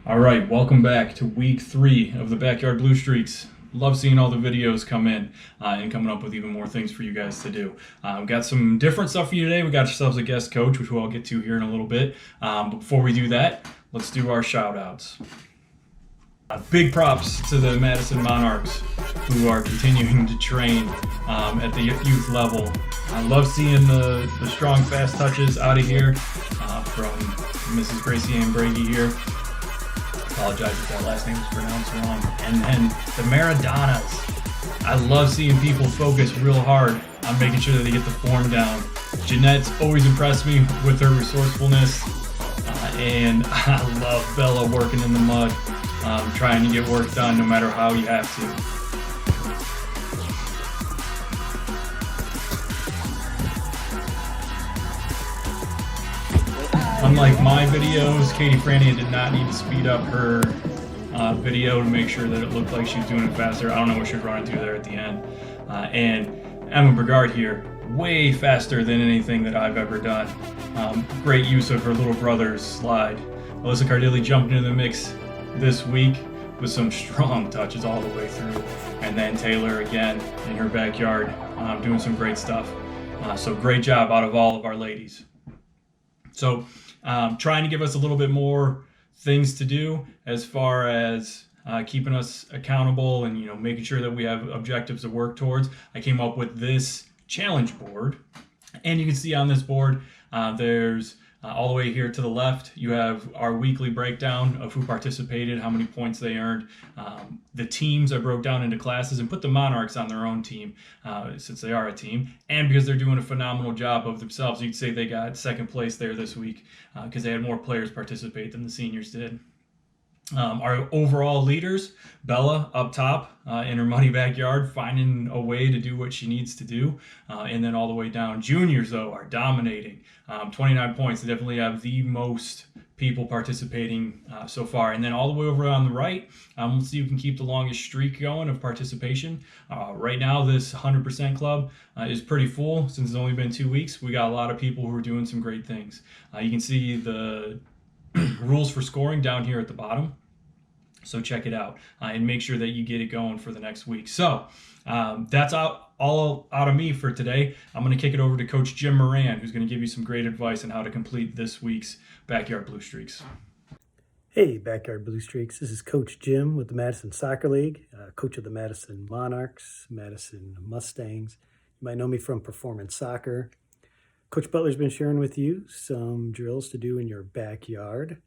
All right, welcome back to week 3 of the Backyard Blue Streaks. Love seeing all the videos come in and coming up with even more things for you guys to do. We've got some different stuff for you today. We got ourselves a guest coach, which we'll get to here in a little bit. But before we do that, let's do our shout outs. Big props to the Madison Monarchs who are continuing to train at the youth level. I love seeing the strong, fast touches out of here from Mrs. Gracie Ann Brady here. Apologize if that last name was pronounced wrong. And then the Maradonas. I love seeing people focus real hard on making sure that they get the form down. Jeanette's always impressed me with her resourcefulness. And I love Bella working in the mud, trying to get work done no matter how you have to. Unlike my videos, Katie Frania did not need to speed up her video to make sure that it looked like she was doing it faster. I don't know what she was running through there at the end. And Emma Brigard here, way faster than anything that I've ever done. Great use of her little brother's slide. Alyssa Cardilli jumped into the mix this week with some strong touches all the way through. And then Taylor again in her backyard doing some great stuff. So great job out of all of our ladies. So trying to give us a little bit more things to do as far as keeping us accountable and making sure that we have objectives to work towards. I came up with this challenge board, and you can see on this board there's all the way here to the left you have our weekly breakdown of who participated, how many points they earned, the teams I broke down into classes and put the Monarchs on their own team since they are a team, and because they're doing a phenomenal job of themselves. You could say they got second place there this week because they had more players participate than the seniors did. Our overall leaders, Bella up top in her muddy backyard, finding a way to do what she needs to do. And then all the way down, juniors, though, are dominating. 29 points. They definitely have the most people participating so far. And then all the way over on the right, we'll see who can keep the longest streak going of participation. Right now, this 100% club is pretty full since it's only been 2 weeks. We got a lot of people who are doing some great things. You can see the rules for scoring down here at the bottom. So check it out and make sure that you get it going for the next week. So that's all out of me for today. I'm going to kick it over to Coach Jim Moran, who's going to give you some great advice on how to complete this week's Backyard Blue Streaks. Hey, Backyard Blue Streaks. This is Coach Jim with the Madison Soccer League, coach of the Madison Monarchs, Madison Mustangs. You might know me from Performance Soccer. Coach Butler's been sharing with you some drills to do in your backyard.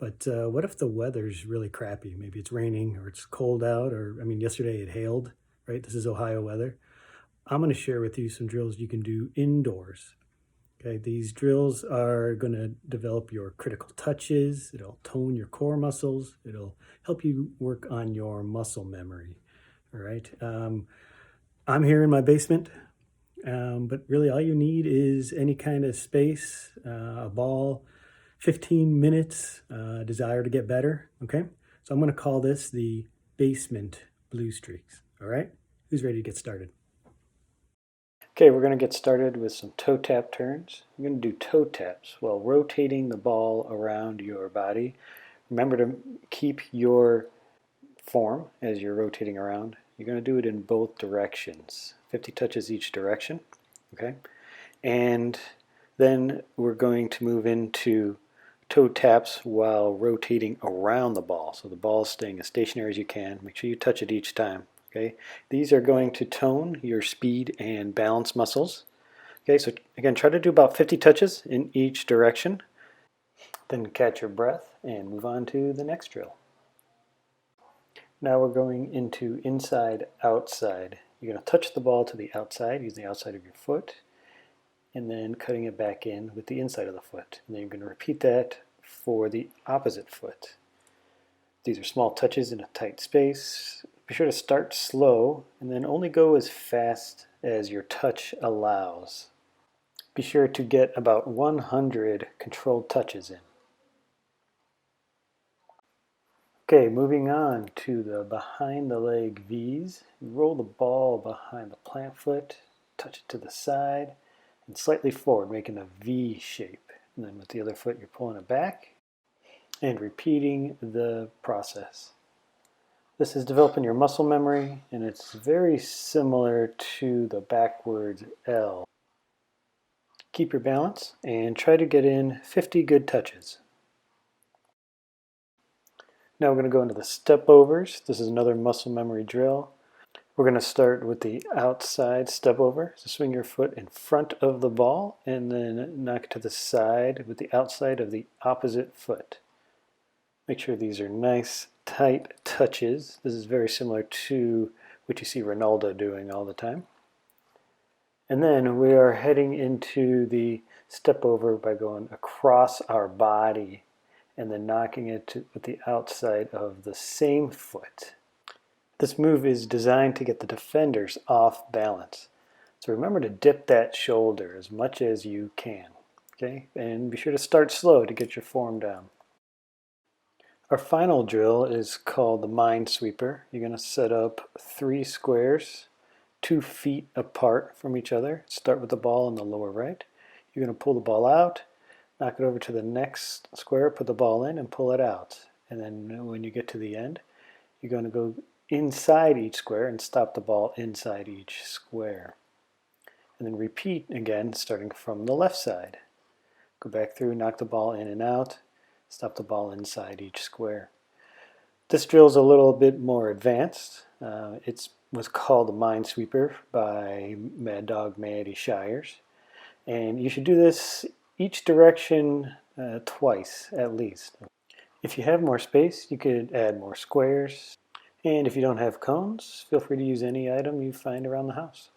But what if the weather's really crappy? Maybe it's raining or it's cold out, or yesterday it hailed, right? This is Ohio weather. I'm going to share with you some drills you can do indoors. Okay, these drills are going to develop your critical touches. It'll tone your core muscles. It'll help you work on your muscle memory. All right. I'm here in my basement, but really all you need is any kind of space, a ball, 15 minutes, desire to get better, okay? So I'm going to call this the basement blue streaks, all right? Who's ready to get started? Okay, we're going to get started with some toe tap turns. You're going to do toe taps while rotating the ball around your body. Remember to keep your form as you're rotating around. You're going to do it in both directions, 50 touches each direction, okay? And then we're going to move into toe taps while rotating around the ball. So the ball is staying as stationary as you can. Make sure you touch it each time. Okay, these are going to tone your speed and balance muscles. Okay, so again, try to do about 50 touches in each direction. Then catch your breath and move on to the next drill. Now we're going into inside, outside. You're going to touch the ball to the outside using the outside of your foot, and then cutting it back in with the inside of the foot. And then you're going to repeat that for the opposite foot. These are small touches in a tight space. Be sure to start slow and then only go as fast as your touch allows. Be sure to get about 100 controlled touches in. Okay, moving on to the behind the leg V's. You roll the ball behind the plant foot, touch it to the side, and slightly forward, making a V shape. And then with the other foot, you're pulling it back. and repeating the process. This is developing your muscle memory, and it's very similar to the backwards L. Keep your balance and try to get in 50 good touches. Now we're going to go into the step overs. This is another muscle memory drill. We're going to start with the outside step over. So swing your foot in front of the ball and then knock it to the side with the outside of the opposite foot. Make sure these are nice, tight touches. This is very similar to what you see Ronaldo doing all the time. And then we are heading into the step over by going across our body and then knocking it with the outside of the same foot. This move is designed to get the defenders off balance. So remember to dip that shoulder as much as you can. Okay? And be sure to start slow to get your form down. Our final drill is called the Minesweeper. You're going to set up 3 squares 2 feet apart from each other. Start with the ball in the lower right. You're going to pull the ball out, knock it over to the next square, put the ball in, and pull it out. And then when you get to the end, you're going to go inside each square and stop the ball inside each square. And then repeat again, starting from the left side. Go back through, knock the ball in and out, stop the ball inside each square. This drill is a little bit more advanced. It was called the Minesweeper by Mad Dog Maddie Shires. And you should do this each direction twice at least. If you have more space, you could add more squares. And if you don't have cones, feel free to use any item you find around the house.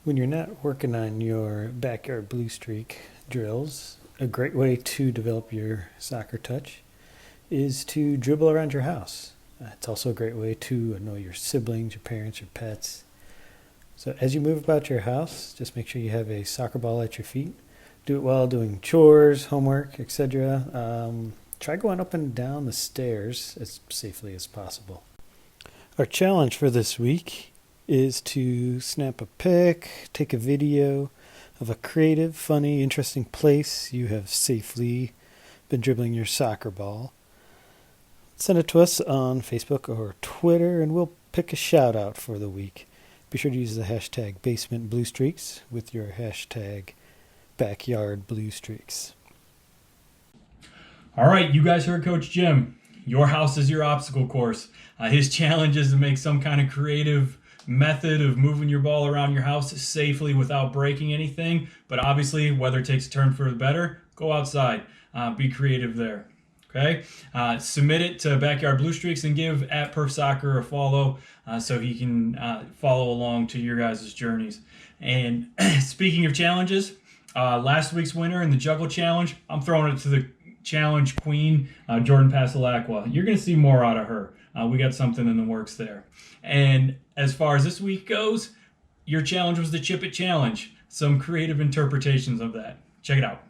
When you're not working on your backyard blue streak drills, a great way to develop your soccer touch is to dribble around your house. It's also a great way to annoy your siblings, your parents, your pets. So as you move about your house, just make sure you have a soccer ball at your feet. Do it while doing chores, homework, etc. Try going up and down the stairs as safely as possible. Our challenge for this week is to snap a pic, take a video of a creative, funny, interesting place you have safely been dribbling your soccer ball. Send it to us on Facebook or Twitter, and we'll pick a shout out for the week. Be sure to use the hashtag BasementBlueStreaks with your hashtag BackyardBlueStreaks. All right, you guys heard Coach Jim. Your house is your obstacle course. His challenge is to make some kind of creative method of moving your ball around your house safely without breaking anything. But obviously, weather takes a turn for the better. Go outside. Be creative there. Okay? Submit it to Backyard Blue Streaks and give @PerfSoccer a follow so he can follow along to your guys' journeys. And speaking of challenges, last week's winner in the Juggle Challenge, I'm throwing it to the challenge queen, Jordan Pasalacqua. You're going to see more out of her. We got something in the works there. And as far as this week goes, your challenge was the Chip It Challenge. Some creative interpretations of that. Check it out.